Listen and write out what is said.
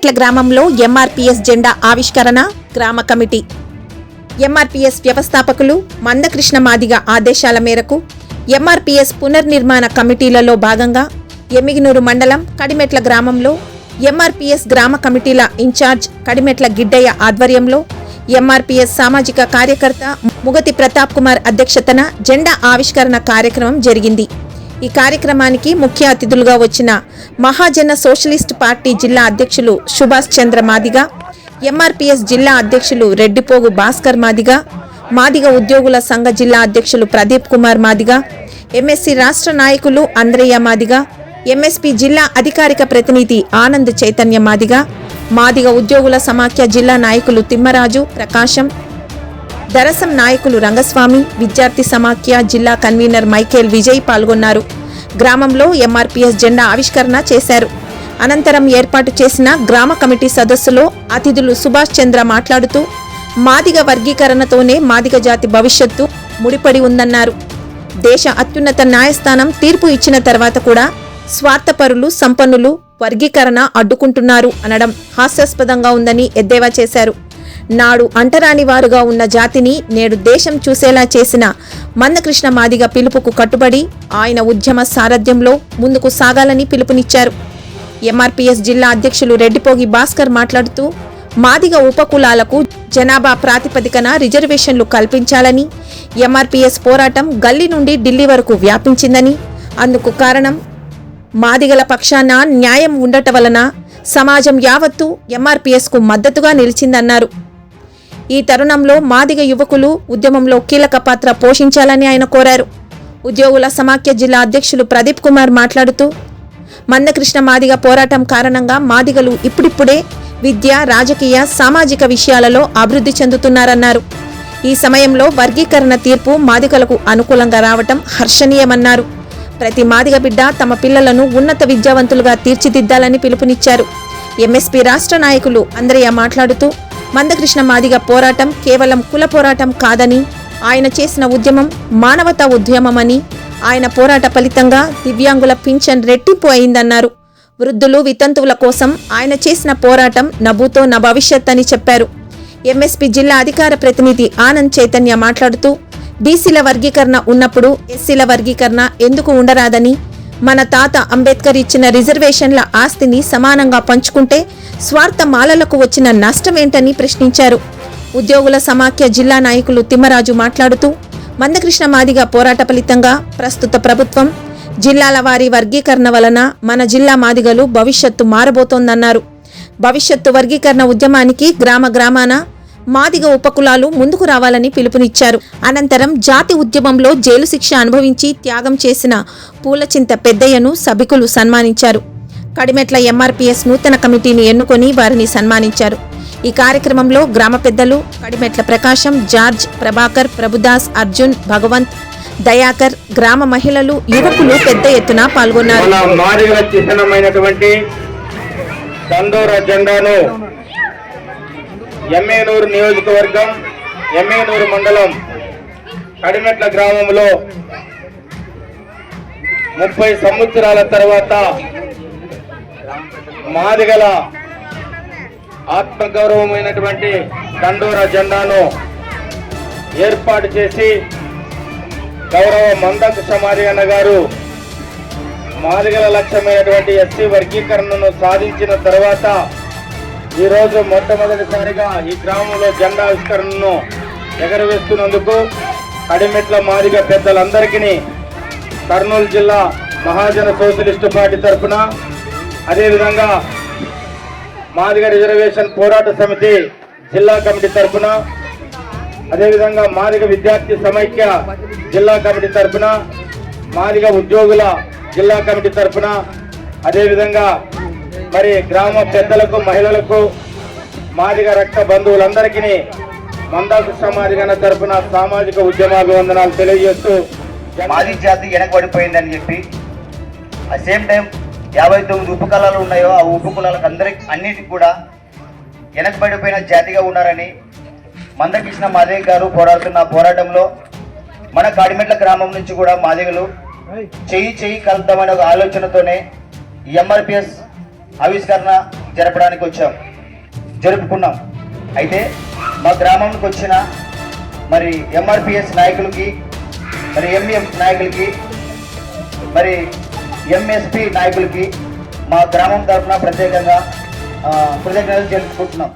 కడిమెట్ల గ్రామంలో ఎంఆర్పీఎస్ జెండా ఆవిష్కరణ. గ్రామ కమిటీ ఎంఆర్పీఎస్ వ్యవస్థాపకులు మందకృష్ణ మాదిగ ఆదేశాల మేరకు ఎంఆర్పీఎస్ పునర్నిర్మాణ కమిటీలలో భాగంగా ఎమ్మిగినూరు మండలం కడిమెట్ల గ్రామంలో ఎంఆర్పీఎస్ గ్రామ కమిటీల ఇన్ఛార్జ్ కడిమెట్ల గిడ్డయ్య ఆధ్వర్యంలో ఎంఆర్పీఎస్ సామాజిక కార్యకర్త ముగతి ప్రతాప్ కుమార్ అధ్యక్షతన జెండా ఆవిష్కరణ కార్యక్రమం జరిగింది. ఈ కార్యక్రమానికి ముఖ్య అతిథులుగా వచ్చిన మహాజన సోషలిస్ట్ పార్టీ జిల్లా అధ్యక్షులు సుభాష్ చంద్ర మాదిగ, ఎంఆర్పీఎస్ జిల్లా అధ్యక్షులు రెడ్డిపోగు భాస్కర్ మాదిగ, మాదిగ ఉద్యోగుల సంఘ జిల్లా అధ్యక్షులు ప్రదీప్ కుమార్ మాదిగ, ఎంఎస్సీ రాష్ట్ర నాయకులు అంద్రయ్య మాదిగ, ఎంఎస్పీ జిల్లా అధికారిక ప్రతినిధి ఆనంద్ చైతన్య మాదిగ, మాదిగ ఉద్యోగుల సమాఖ్య జిల్లా నాయకులు తిమ్మరాజు, ప్రకాశం, దరసం నాయకులు రంగస్వామి, విద్యార్థి సమాఖ్య జిల్లా కన్వీనర్ మైకేల్ విజయ్ పాల్గొన్నారు. గ్రామంలో ఎంఆర్పీఎస్ జెండా ఆవిష్కరణ చేశారు. అనంతరం ఏర్పాటు చేసిన గ్రామ కమిటీ సదస్సులో అతిథులు సుభాష్ చంద్ర మాట్లాడుతూ మాదిగ వర్గీకరణతోనే మాదిగ జాతి భవిష్యత్తు ముడిపడి ఉందన్నారు. దేశ అత్యున్నత న్యాయస్థానం తీర్పు ఇచ్చిన తర్వాత కూడా స్వార్థపరులు, సంపన్నులు వర్గీకరణ అడ్డుకుంటున్నారు అనడం హాస్యాస్పదంగా ఉందని ఎద్దేవా చేశారు. నాడు అంటరాని వారుగా ఉన్న జాతిని నేడు దేశం చూసేలా చేసిన మందకృష్ణ మాదిగ పిలుపుకు కట్టుబడి ఆయన ఉద్యమ సారథ్యంలో ముందుకు సాగాలని పిలుపునిచ్చారు. ఎంఆర్పీఎస్ జిల్లా అధ్యక్షులు రెడ్డిపోగి భాస్కర్ మాట్లాడుతూ మాదిగ ఉపకులాలకు జనాభా ప్రాతిపదికన రిజర్వేషన్లు కల్పించాలని, ఎంఆర్పీఎస్ పోరాటం గల్లీ నుండి ఢిల్లీ వరకు వ్యాపించిందని, అందుకు కారణం మాదిగల పక్షాన న్యాయం ఉండటం వలన సమాజం యావత్తు ఎంఆర్పీఎస్కు మద్దతుగా నిలిచిందన్నారు. ఈ తరుణంలో మాదిగ యువకులు ఉద్యమంలో కీలక పాత్ర పోషించాలని ఆయన కోరారు. ఉద్యోగుల సమాఖ్య జిల్లా అధ్యక్షులు ప్రదీప్ కుమార్ మాట్లాడుతూ మందకృష్ణ మాదిగ పోరాటం కారణంగా మాదిగలు ఇప్పుడిప్పుడే విద్య, రాజకీయ, సామాజిక విషయాలలో అభివృద్ధి చెందుతున్నారన్నారు. ఈ సమయంలో వర్గీకరణ తీర్పు మాదిగలకు అనుకూలంగా రావటం హర్షణీయమన్నారు. ప్రతి మాదిగ బిడ్డ తమ పిల్లలను ఉన్నత విద్యావంతులుగా తీర్చిదిద్దాలని పిలుపునిచ్చారు. ఎంఎస్పీ రాష్ట్ర నాయకులు అంద్రయ్య మాట్లాడుతూ మందకృష్ణ మాదిగ పోరాటం కేవలం కుల పోరాటం కాదని, ఆయన చేసిన ఉద్యమం మానవతా ఉద్యమమని, ఆయన పోరాట ఫలితంగా దివ్యాంగుల పింఛన్ రెట్టింపు అయిందన్నారు. వృద్ధులు, వితంతువుల కోసం ఆయన చేసిన పోరాటం నభూతో నా భవిష్యత్ అని చెప్పారు. ఎంఎస్పీ జిల్లా అధికార ప్రతినిధి ఆనంద్ చైతన్య మాట్లాడుతూ బీసీల వర్గీకరణ ఉన్నప్పుడు ఎస్సీల వర్గీకరణ ఎందుకు ఉండరాదని, మన తాత అంబేద్కర్ ఇచ్చిన రిజర్వేషన్ల ఆస్తిని సమానంగా పంచుకుంటే స్వార్థ మాలలకు వచ్చిన నష్టమేంటని ప్రశ్నించారు. ఉద్యోగుల సమాఖ్య జిల్లా నాయకులు తిమ్మరాజు మాట్లాడుతూ మందకృష్ణ మాదిగ పోరాట ఫలితంగా ప్రస్తుత ప్రభుత్వం జిల్లాల వారీ వర్గీకరణ వలన మన జిల్లా మాదిగలు భవిష్యత్తు మారబోతోందన్నారు. భవిష్యత్తు వర్గీకరణ ఉద్యమానికి గ్రామ గ్రామాన మాదిగ ఉపకులాలు ముందుకు రావాలని పిలుపునిచ్చారు. అనంతరం జాతి ఉద్యమంలో జైలు శిక్ష అనుభవించి త్యాగం చేసిన పూలచింత పెద్దయ్యను సభికులు సన్మానించారు. కడిమెట్ల ఎంఆర్పీఎస్ నూతన కమిటీని ఎన్నుకొని వారిని సన్మానించారు. ఈ కార్యక్రమంలో గ్రామ పెద్దలు కడిమెట్ల ప్రకాశం, జార్జ్, ప్రభాకర్, ప్రభుదాస్, అర్జున్, భగవంత్, దయాకర్, గ్రామ మహిళలు, యువకులు పెద్ద ఎత్తున పాల్గొన్నారు. ఎమ్మిగినూరు నియోజకవర్గం, ఎమ్మిగినూరు మండలం కడిమెట్ల గ్రామంలో 30 సంవత్సరాల తర్వాత మాదిగల ఆత్మగౌరవమైనటువంటి దండోరా జెండాను ఏర్పాటు చేసి గౌరవ మందకృష్ణ మాదిగన్న గారు మాదిగల లక్ష్యమైనటువంటి ఎస్సీ వర్గీకరణను సాధించిన తర్వాత ఈరోజు మొట్టమొదటిసారిగా ఈ గ్రామంలో జెండా ఆవిష్కరణను ఎగరవేస్తున్నందుకు కడిమెట్ల మాదిగ పెద్దలందరికీ కర్నూలు జిల్లా మహాజన సోషలిస్టు పార్టీ తరఫున, అదేవిధంగా మాదిగ రిజర్వేషన్ పోరాట సమితి జిల్లా కమిటీ తరఫున, అదేవిధంగా మాదిగ విద్యార్థి సమైక్య జిల్లా కమిటీ తరఫున, మాదిగ ఉద్యోగుల జిల్లా కమిటీ తరఫున, అదేవిధంగా మరి గ్రామ పెద్దలకు, మహిళలకు, మాదిగ రక్త బంధువులందరికీ మందకృష్ణ మాదిగన్న తరఫున సామాజిక ఉద్యమాభివందనాలు తెలియజేస్తూ, మాదిగ జాతి వెనకబడిపోయిందని చెప్పి ఆ సేమ్ టైం 59 ఉపకులాలు ఉన్నాయో ఆ ఉపకులాలకు అన్నిటికి కూడా వెనకబడిపోయిన జాతిగా ఉన్నారని మందకృష్ణ మాదిగ గారు పోరాడుతున్న పోరాటంలో మన కడిమెట్ల గ్రామం నుంచి కూడా మాదిగలు చెయ్యి కలుద్దామనే ఒక ఆలోచనతోనే ఎంఆర్పీఎస్ ఆవిష్కరణ జరపడానికి వచ్చాం, జరుపుకున్నాం. అయితే మా గ్రామంకి వచ్చిన మరి ఎంఆర్పిఎస్ నాయకులకి, మరి ఎంఎం నాయకులకి, మరి ఎంఎస్పి నాయకులకి మా గ్రామం తరఫున ప్రత్యేకంగా కృతజ్ఞతలు తెలుపుకుంటున్నాం.